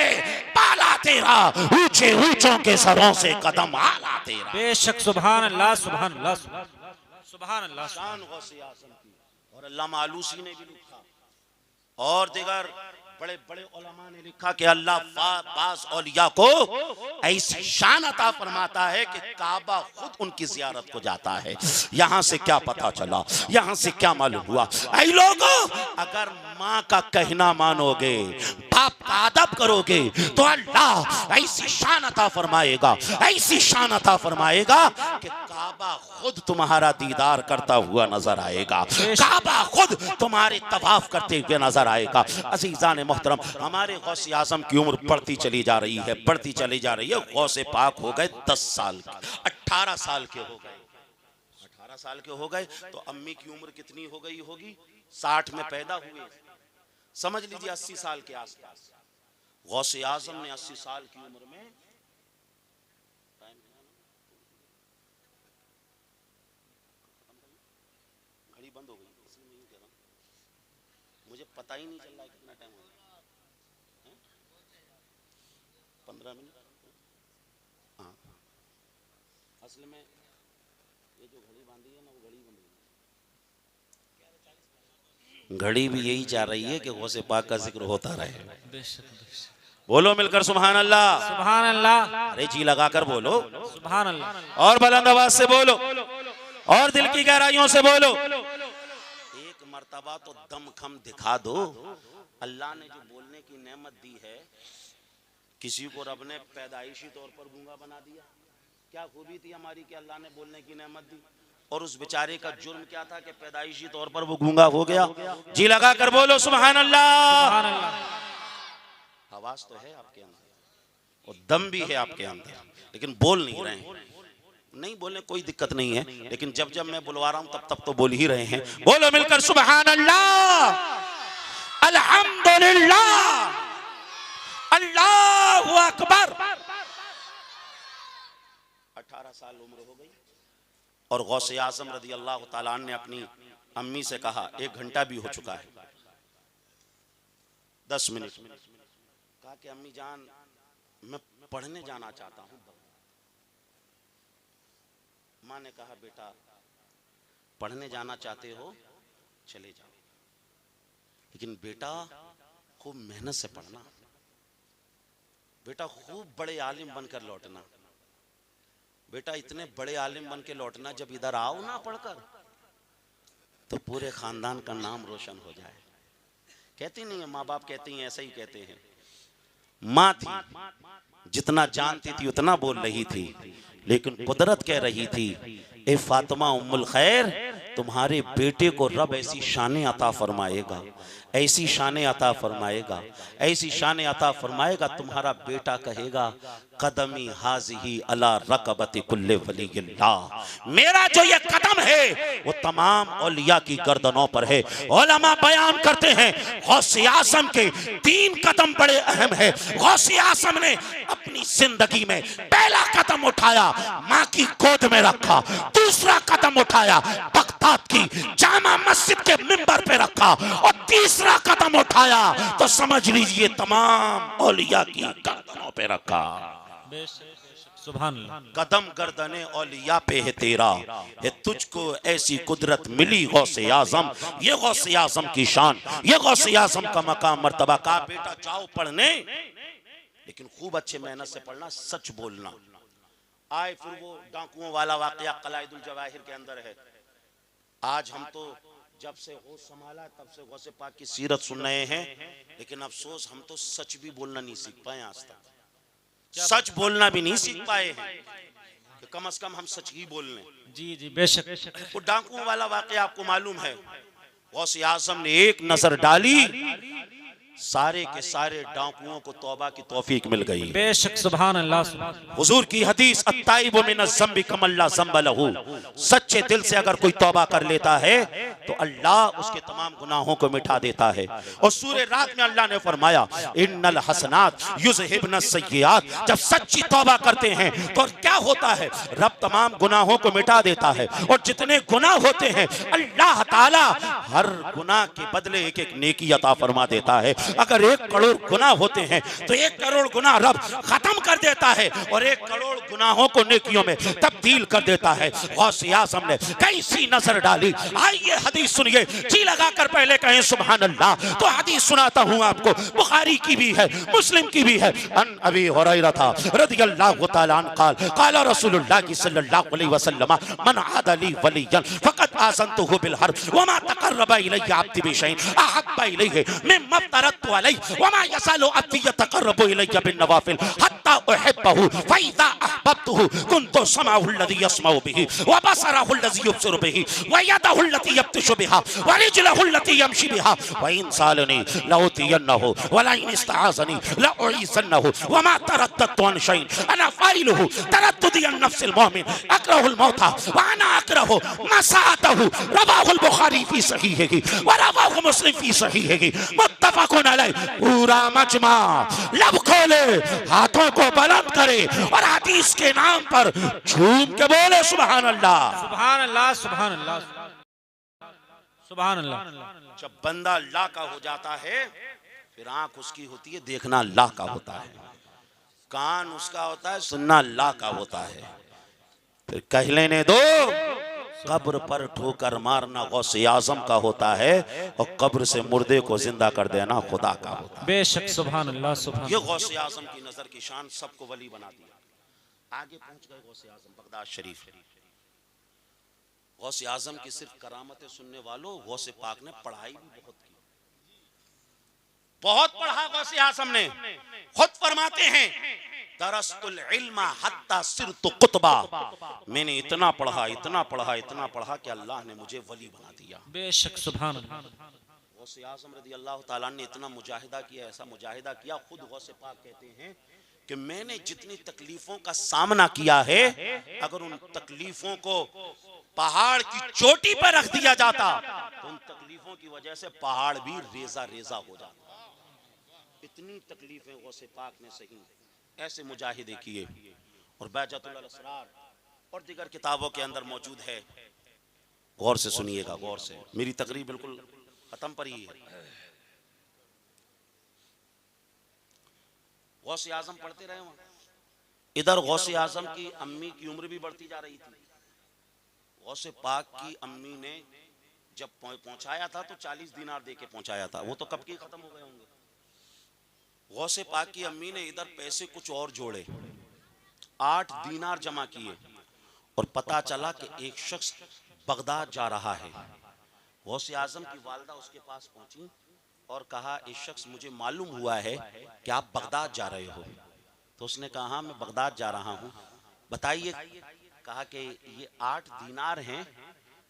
Speaker 1: बाला तेरा, ऊंचे ऊंचों के सरों से कदम आला तेरा।
Speaker 2: बेशक सुभान अल्लाह, सुभान अल्लाह, सुभान अल्लाह।
Speaker 1: शान गौसे आज़म की। और अल्लामा आलूसी ने भी लिखा और दिगर बड़े बड़े उलमा ने लिखा कि अल्लाह बास औलिया को ऐसी शान अता फरमाता है कि काबा खुद उनकी जियारत को जाता है। यहाँ से क्या पता चला, यहाँ से क्या मालूम हुआ, ऐ लोगों अगर माँ का कहना मानोगे, बाप का अदब करोगे तो अल्लाह ऐसी शान अता फरमाएगा, ऐसी शान अता फरमाएगा कि काबा खुद तुम्हारा दीदार करता हुआ नजर आएगा, काबा खुद तुम्हारे तवाफ करते हुए नजर आएगा। अजीजान मोहतरम, हमारे गौसे आजम की उम्र बढ़ती चली जा रही है, बढ़ती चली जा रही है। गौसे पाक हो गए 10 साल के, 18 साल के हो गए, 18 साल के हो गए तो अम्मी की उम्र कितनी हो गई होगी? 60 में पैदा हुए, समझ लीजिए 80 साल के आसपास। गौसे आजम ने 80 साल की उम्र में घड़ी बंद हो गई, इसलिए नहीं कह रहा, मुझे पता ही नहीं चल रहा कितना टाइम हो गया, 15 मिनट। हाँ, असल में ये जो घड़ी बांधी है ना, वो घड़ी बंद हो गई। घड़ी भी यही चाह रही है कि गौसे पाक का जिक्र होता रहे। बोलो मिलकर सुभान अल्लाह,
Speaker 2: सुभान अल्लाह।
Speaker 1: अरे जी लगाकर बोलो
Speaker 2: सुभान अल्लाह,
Speaker 1: और बुलंद आवाज से बोलो और दिल की गहराइयों से बोलो। एक मर्तबा तो दम खम दिखा दो। अल्लाह ने जो बोलने की नेमत दी है, किसी को रब ने पैदाइशी तौर पर गूंगा बना दिया। क्या खूबी थी हमारी कि अल्लाह ने बोलने की नेमत दी, और उस बेचारे का जुर्म क्या था कि पैदाइशी तौर पर वो गूंगा हो गया। जी लगा कर बोलो सुभान अल्लाह।
Speaker 2: सुभान अल्लाह।
Speaker 1: आवाज तो है आपके अंदर और दम भी है आपके अंदर, लेकिन बोल नहीं रहे हैं। नहीं बोलने कोई दिक्कत नहीं है, लेकिन जब जब मैं बुलवा रहा हूं तब तब तो बोल ही रहे हैं। बोलो मिलकर सुभान अल्लाह, अल्हम्दुलिल्लाह, अल्लाहु अकबर। 18 साल उम्र हो गई और गौसे आजम रदी अल्लाह तआला अन्हु ने अपनी अम्मी से कहा, 1 घंटा भी हो चुका है, 10 मिनट। कहा कि अम्मी जान मैं पढ़ने जाना चाहता हूं। माँ ने कहा बेटा पढ़ने जाना चाहते हो चले जाओ, लेकिन बेटा खूब मेहनत से पढ़ना, बेटा खूब बड़े आलिम बनकर लौटना, बेटा इतने बड़े आलिम बन के लौटना जब इधर आओ ना पढ़कर तो पूरे खानदान का नाम रोशन हो जाए। कहती नहीं है, माँ बाप कहती हैं, ऐसा ही कहते हैं। माँ थी जितना जानती थी उतना बोल रही थी, लेकिन कुदरत कह रही थी, ए फातिमा उम्मुल खैर, तुम्हारे बेटे को रब ऐसी शान अता फरमाएगा, ऐसी शान अता फरमाएगा, ऐसी शान अता फरमाएगा, तुम्हारा बेटा कहेगा कदमी हाज़िही अला रकबति कुल्ले वलीयल्लाह, मेरा जो ये कदम है वो तमाम औलिया की गर्दनों पर है। उलमा बयान करते हैं गौसे आज़म के 3 कदम बड़े अहम है। गौसे आज़म ने अपनी जिंदगी में पहला कदम उठाया, माँ की गोद में रखा, दूसरा कदम उठाया, बगदाद की जामा मस्जिद के मिंबर पे रखा, और तीसरा कदम उठाया तो समझ लीजिए तमाम औलिया की गर्दनों पे रखा।
Speaker 2: सुभान अल्लाह।
Speaker 1: कदम गर्दने औलिया पे है तेरा, है तुझको ऐसी कुदरत मिली गौसे आज़म, ये गौसे आज़म की शान, ये गौसे आज़म का मकाम मर्तबा। का बेटा जाओ पढ़ने, लेकिन खूब अच्छे मेहनत से पढ़ना, सच बोलना। आए फिर वो डाकुओं वाला वाकया कलाइदुल जवाहिर के अंदर है। आज हम तो जब से होश संभाला तब से गौसे पाक की सीरत सुन रहे हैं, लेकिन अफसोस हम तो सच भी बोलना नहीं सीख पाए आज तक, सच बोलना भी नहीं सीख पाए हैं कि कम से कम हम सच ही बोल लें।
Speaker 2: जी जी बेशक।
Speaker 1: वो डाकुओं वाला वाकया आपको मालूम है, गौसे आज़म ने एक नजर डाली, सारे के सारे डाकुओं को तौबा की तौफीक मिल गई।
Speaker 2: बेशक सुभान अल्लाह।
Speaker 1: हुजूर की हदीस, अत्ताइबु मिनज़ ज़म्बि कमल्ला ज़म्ब लहू, सच्चे दिल से अगर कोई तौबा कर लेता है तो अल्लाह उसके तमाम गुनाहों को मिटा देता है। और सूरह रात में अल्लाह ने फरमाया, इन्नल हसनात युज़हिबनस सय्यिआत, जब सच्ची तौबा करते हैं तो क्या होता है, रब तमाम गुनाहों को मिटा देता है, और जितने गुनाह होते हैं अल्लाह ताला हर गुनाह के बदले एक एक नेकी अता फरमा देता है। अगर 1 करोड़ गुनाह होते हैं तो 1 करोड़ गुनाह रब खत्म कर देता है, और 1 करोड़ गुनाहों को नेकियों में तब्दील कर देता है। गौसे आज़म ने कैसी नजर डाली, आइए हदीस सुनिए, जी लगाकर पहले कहें सुभान अल्लाह। तो हदीस सुनाता हूं आपको, बुखारी की भी है, मुस्लिम की भी है। अन अबी हुरैरा था रज़ियल्लाहु तआला अन्हु क़ाल क़ाल रसूलुल्लाह सल्लल्लाहु अलैहि वसल्लम मन आदा ली वलियन फ़क़द आज़नतुहु बिल हर्ब व मा तक़र्रबा इलैया अब्दी बिशैइन अहब्बा इलैहि मिम्मा तरत्तु अलैहि व मा यसअलु अब्दी यतक़र्रबु इलैया बिन नवाफ़िल हत्ता उहिब्बहु फ़इज़ा अहबब्तुहु कुन्तु समअहु अल्लज़ी यस्मअु बिही व बसरहु अल्लज़ी युबसिरु बिही व यदहु अल्लती यब्तिशु बिहा व रिजलहु अल्लती यमशी बिहा व इन सालनी लउतियन्नहु व ला इन इस्तआज़नी लउईज़न्नहु व मा तरद्दतु अन शैइन अना फ़ाइलुहु तरद्दुदी अन नफ्सिल मुमिन अकरहुल मौता व अना अकरहु मसाअतहु रवाहुल बुखारी फ़ी सहीहिही व रवाहु मुस्लिम फ़ी सहीहिही मुत्तफ़क़ुन अलैह। पूरा मजमा लब खोले, हाथों को बुलंद करे और हदीस के नाम पर झूम के बोले सुभान अल्लाह,
Speaker 2: सुभान अल्लाह, सुभान अल्लाह, सुभान अल्लाह।
Speaker 1: जब बंदा अल्लाह का हो जाता है फिर आंख उसकी होती है देखना अल्लाह का होता है, कान उसका होता है सुनना अल्लाह का होता है। फिर कह लेने दो, कब्र पर ठोकर मारना गौसे आज़म का होता है, और कब्र से मुर्दे को जिंदा कर देना खुदा का होता है।
Speaker 2: बेशक सुभान अल्लाह, सुभान।
Speaker 1: ये गौसे आज़म की नजर की शान सबको वली बना दिया। आगे पहुंच गए गौसे आज़म बगदाद शरीफ। गौसे आज़म की सिर्फ करामतें सुनने वालों, गौसे पाक ने पढ़ाई भी बहुत की, बहुत पढ़ा गौसे आज़म ने। खुद फरमाते हैं दरस्तुल इल्मा हत्ता सिरतु कुतबा, मैंने इतना पढ़ा, इतना पढ़ा, इतना पढ़ा कि अल्लाह ने मुझे वली बना दिया।
Speaker 2: बेशक सुभान अल्लाह।
Speaker 1: गौसे आज़म रज़ियल्लाहु ताला ने इतना मुजाहिदा किया, ऐसा मुजाहिदा किया, खुद गौसे पाक कहते हैं कि मैंने जितनी तकलीफों का सामना किया है, अगर उन तकलीफों को पहाड़ की चोटी पर रख दिया जाता तो उन तकलीफों की वजह से पहाड़ भी रेजा रेजा हो जाता। इतनी तकलीफें गौसे पाक ने सही, ऐसे मुजाहिदे किए। और बहजतुल असरार और दीगर किताबों के अंदर मौजूद है। गौर से सुनिएगा, गौर से, मेरी तकरीर बिल्कुल खत्म पर ही है। गौसे आज़म पढ़ते रहे वहां। इधर गौसे आज़म की अम्मी की उम्र भी बढ़ती जा रही थी। गौसे पाक की अम्मी ने जब पहुंचाया था तो 40 दिनार दे के पहुंचाया था, वो तो कब के खत्म हो गए होंगे। गौसे पाक की अम्मी ने इधर पैसे कुछ और जोड़े, 8 दीनार जमा किए, और पता चला कि एक शख्स बगदाद जा रहा है। गौसे आज़म की वालदा उसके पास पहुंची और कहा, इस शख्स मुझे मालूम हुआ है कि आप बगदाद जा रहे हो। तो उसने कहा हाँ मैं बगदाद जा रहा हूँ, बताइए। कहा कि ये 8 दीनार हैं,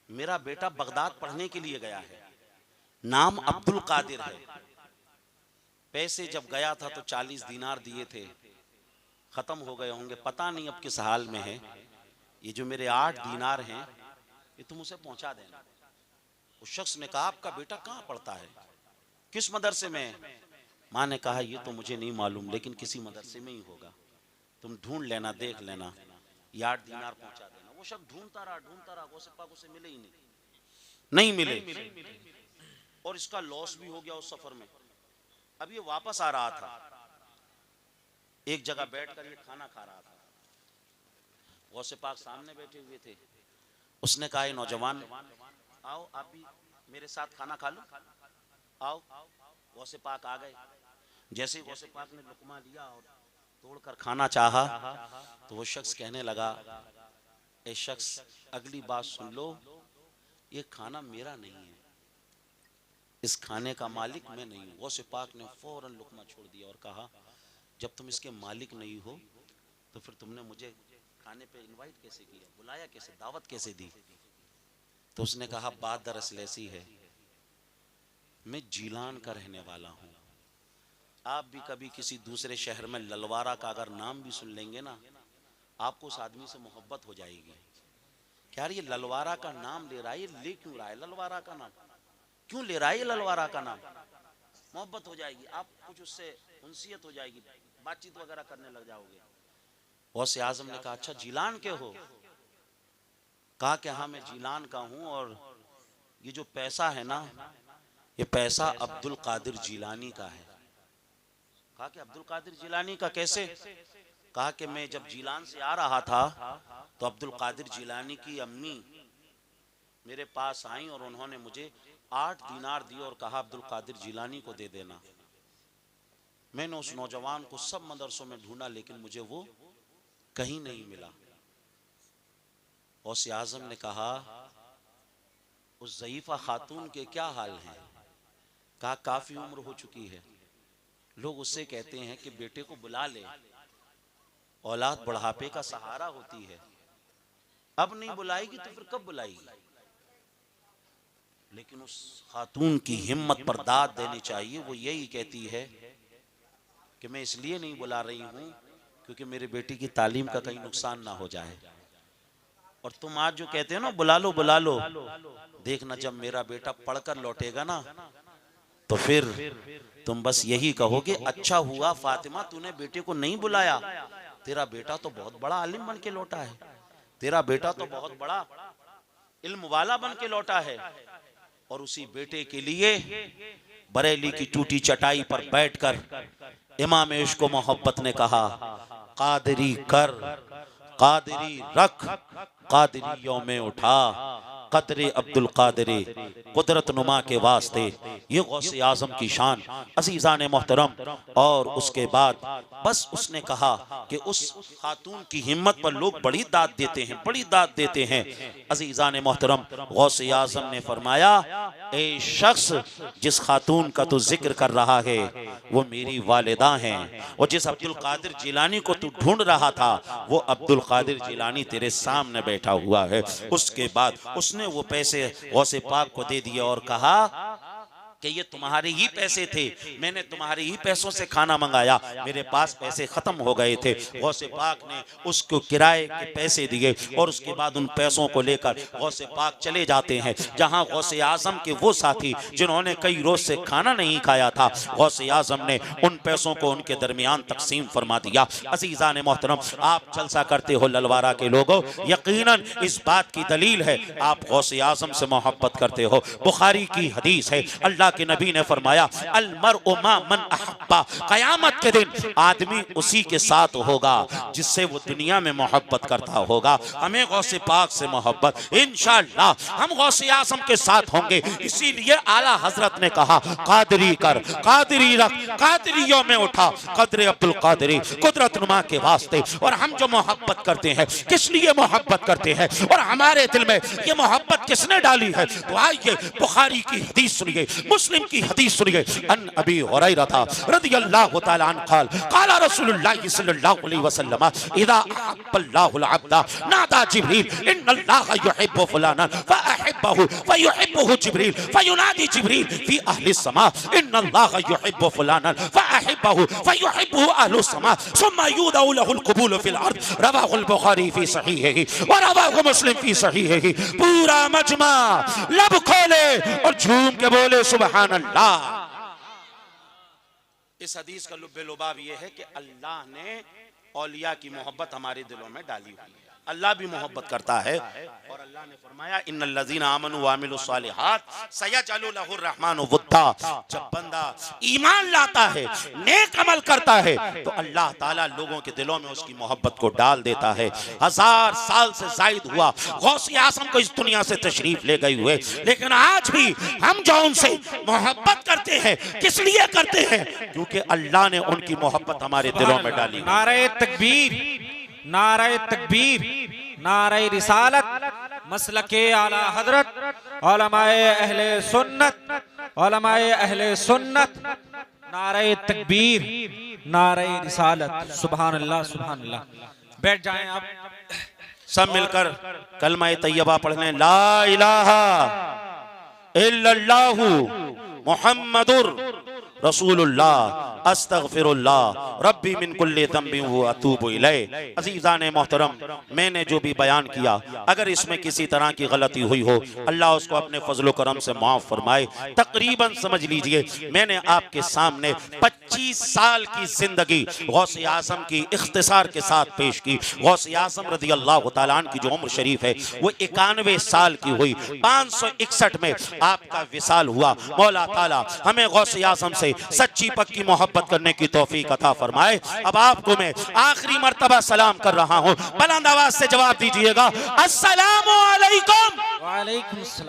Speaker 1: मेरा बेटा बगदाद पढ़ने के लिए गया है, नाम अब्दुल कादिर है। पैसे जब गया था तो 40 दीनार दिए थे, खत्म हो गए होंगे, पता नहीं अब किस हाल में है। ये जो मेरे 8 दीनार हैं ये तुम उसे पहुंचा देना। उस शख्स ने कहा आपका बेटा कहाँ पढ़ता है, किस मदरसे में है? माँ ने कहा ये तो मुझे नहीं मालूम, लेकिन किसी मदरसे में ही होगा, तुम ढूंढ लेना, देख लेना, ये 8 दीनार पहुंचा देना। वो शख्स ढूंढता रहा, गौसे पाक उसे मिले ही नहीं मिले। और इसका लॉस भी हो गया उस सफर में। अब ये वापस आ रहा था, एक जगह बैठकर ये खाना खा रहा था, गौसे पाक सामने बैठे हुए थे। उसने कहा ये नौजवान आओ आप भी मेरे साथ खाना खा लो, आओ। गौसे पाक आ गए। जैसे ही गौसे पाक ने लुकमा लिया और तोड़कर खाना चाहा तो वो शख्स कहने लगा, ए शख्स अगली बात सुन लो, ये खाना मेरा नहीं है, इस खाने का मालिक मैं नहीं हूँ। गौसे पाक ने फौरन लुकमा छोड़ दिया और कहा जब तुम इसके मालिक नहीं हो तो फिर तुमने मुझे खाने पे इनवाइट कैसे किया, बुलाया कैसे, दावत कैसे दी? तो उसने कहा बात दरअसल ऐसी है, मैं जीलान का रहने वाला हूँ। आप भी कभी किसी दूसरे शहर में ललवारा का अगर नाम भी सुन लेंगे ना, आपको उस आदमी से मोहब्बत हो जाएगी। क्या ये ललवारा का नाम ले रहा है, ये ले क्यों रहा है ललवारा का नाम, क्यों ले रहा है ये ललवारा का नाम? मोहब्बत हो जाएगी, आप कुछ उससे उनसियत हो जाएगी, बातचीत वगैरह करने लग जाओगे। गौसे आजम ने कहा अच्छा जीलान के हो? कहा कि हाँ मैं जीलान का हूँ, और ये जो पैसा है ना, ये पैसा अब्दुल कादिर जिलानी का है। कहा कि अब्दुल कादिर जिलानी का कैसे? कहा कि मैं जब जीलान से आ रहा था तो अब्दुल कादिर जिलानी की अम्मी मेरे पास आई और उन्होंने मुझे 8 दीनार दिए और कहा अब्दुल कादिर जिलानी को दे देना। मैंने उस नौजवान को सब मदरसों में ढूंढा, लेकिन मुझे वो कहीं नहीं मिला। गौसे आजम ने कहा उस ज़ईफ़ा खातून के क्या हाल हैं? कहा काफी उम्र हो चुकी है, लोग उससे कहते हैं कि बेटे को बुला ले, औलाद बुढ़ापे का सहारा होती है, अब नहीं बुलाएगी तो फिर कब बुलाएगी? लेकिन उस खातून की हिम्मत पर दाद देनी चाहिए। वो यही कहती है कि मैं इसलिए नहीं बुला रही हूं क्योंकि मेरे बेटी की तालीम का कहीं नुकसान ना हो जाए। और तुम आज जो कहते हो ना बुला लो, देखना जब मेरा बेटा पढ़कर लौटेगा ना तो फिर तुम बस यही कहोगे अच्छा हुआ फातिमा तूने बेटे को नहीं बुलाया, तेरा बेटा तो बहुत बड़ा आलिम बन के लौटा है, तेरा बेटा तो बहुत बड़ा इल्म वाला बन के लौटा है। और उसी बेटे के लिए बरेली की टूटी चटाई पर बैठकर इमाम इश्क व मोहब्बत ने कहा कादरी कर, कादरी रख, कादरियों में उठा, कदरे अब्दुल कादरे कुदरत नुमा के वास्ते। ये गौसे आजम की शान अजीज़ान मोहतरम। और उसके बाद बस उसने कहा कि उस खातून की हिम्मत पर लोग बड़ी दाद देते हैं, बड़ी दाद देते हैं। अजीज़ान मोहतरम गौसे आजम ने फरमाया ए शख्स जिस खातून का तू जिक्र कर रहा है वो मेरी वालिदा हैं, और जिस अब्दुल कादिर जिलानी को तू ढूंढ रहा था वो अब्दुल कादिर जिलानी तेरे सामने बैठा हुआ है। उसके बाद उसने वो पैसे गौसे पाक को दे दिए और कहा कि ये तुम्हारे ही पैसे थे, मैंने तुम्हारे ही पैसों से खाना मंगाया, मेरे पास पैसे खत्म हो गए थे। गौसे पाक ने उसको किराए के पैसे दिए और उसके बाद उन पैसों को लेकर गौसे पाक चले जाते हैं जहां गौसे आजम के वो साथी जिन्होंने कई रोज से खाना नहीं खाया था, गौसे आजम ने उन पैसों को उनके दरमियान तकसीम फरमा दिया। अजीज़ान मोहतरम, आप जलसा करते हो ललवारा के लोगों, यकीनन इस बात की दलील है आप गौसे आजम से मोहब्बत करते हो। बुखारी की हदीस है, अल्लाह के नबी ने फरमाया अलमरउ मा मन अहब्बा, कयामत के दिन आदमी उसी के साथ होगा जिससे वो दुनिया में मोहब्बत करता होगा। हमें गौसे पाक से मोहब्बत, इंशाअल्लाह हम गौसे आजम के साथ होंगे। इसीलिए आला हजरत ने कहा कादरी कर, कादरी रख, कादरियों में उठा, कदरे अब्दुल कादरी कुदरत नुमा के वास्ते। और हम जो मोहब्बत करते हैं किस लिए मोहब्बत करते हैं और हमारे दिल में ये मोहब्बत किसने डाली है? तो आइए बुखारी की हदीस सुनिए, मुस्लिम की हदीस सुनिए। अन अबी हुरैरा रदियल्लाहु तआला अन्हु क़ाल क़ाल रसूलुल्लाह सल्लल्लाहु अलैहि वसल्लम इज़ा अहब्बल्लाहुल अब्दा नादा जिब्रील इन्नल्लाहा युहिब्बु फलाना फअहिब्बहु फयुहिब्बुहु जिब्रील फयुनादी जिब्रील फी अहलिस समा इन्नल्लाहा युहिब्बु फलाना फअहिब्बहु फयुहिब्बुहु अहलुस समा सुम्मा युदउ लहुल क़बूल फिल अर्द रवाहुल बुखारी फी सहीहिही व रवाहु मुस्लिम फी सहीहिही। पूरा मजमा लब खोले और झूम के बोले सुभान अल्लाह। इस हदीस का लुब्बे लुबाब ये है कि अल्लाह ने औलिया की मोहब्बत हमारे दिलों में डाली हुई है। अल्लाह भी मोहब्बत करता है और अल्लाह ने फरमाया इन्नल लज़ीना आमनू व अमिलुस सालिहात सयजअलु लहुर रहमानु वुद्दा। जब बंदा ईमान लाता है, नेक अमल करता है, तो अल्लाह ताला लोगों के दिलों में उसकी मोहब्बत को डाल देता है। 1000 साल से जायद हुआ गौसे आज़म को इस दुनिया से तशरीफ ले गए हुए, लेकिन आज भी हम जो उनसे मोहब्बत करते हैं, किस लिए करते हैं? क्योंकि अल्लाह ने उनकी मोहब्बत हमारे दिलों में डाली।
Speaker 2: नारे तकबीर, नारे तकबीर, नारे रिसालत, मसलके आला हजरत, उलमाए अहले सुन्नत, उलमाए अहले सुन्नत, नारे तकबीर, नारे रिसालत। सुभान अल्लाह, सुभान अल्लाह। बैठ जाएं आप
Speaker 1: सब मिलकर कलमा तैयबा पढ़ लें। ला इलाहा इल्लल्लाहु मुहम्मदुर रसूलुल्लाह अस्तगफिरुल्लाह रब्बी मिन कुल्ली ज़ंबिन व अतूबु इलैह। अज़ीज़ान मोहतरम, मैंने जो भी बयान किया अगर इसमें किसी तरह की गलती हुई हो, अल्लाह उसको अपने फजल करम से माफ़ फरमाए। तकरीबन समझ लीजिए मैंने आपके सामने 25 साल की जिंदगी गौसे आज़म की इख्तिसार के साथ पेश की। गौसे आज़म रज़ियल्लाहु तआला अन्हु की जो उम्र शरीफ है वो 91 साल की हुई। 561 में आपका विसाल हुआ। मौला ताला हमें गौसे आज़म से सच्ची पक्की मोहब्बत करने की तौफीक अता फरमाए। अब आपको मैं आखिरी मर्तबा सलाम कर रहा हूँ, बुलंद आवाज से जवाब दीजिएगा। अस्सलामु अलैकुम।
Speaker 2: वालेकुम सलाम।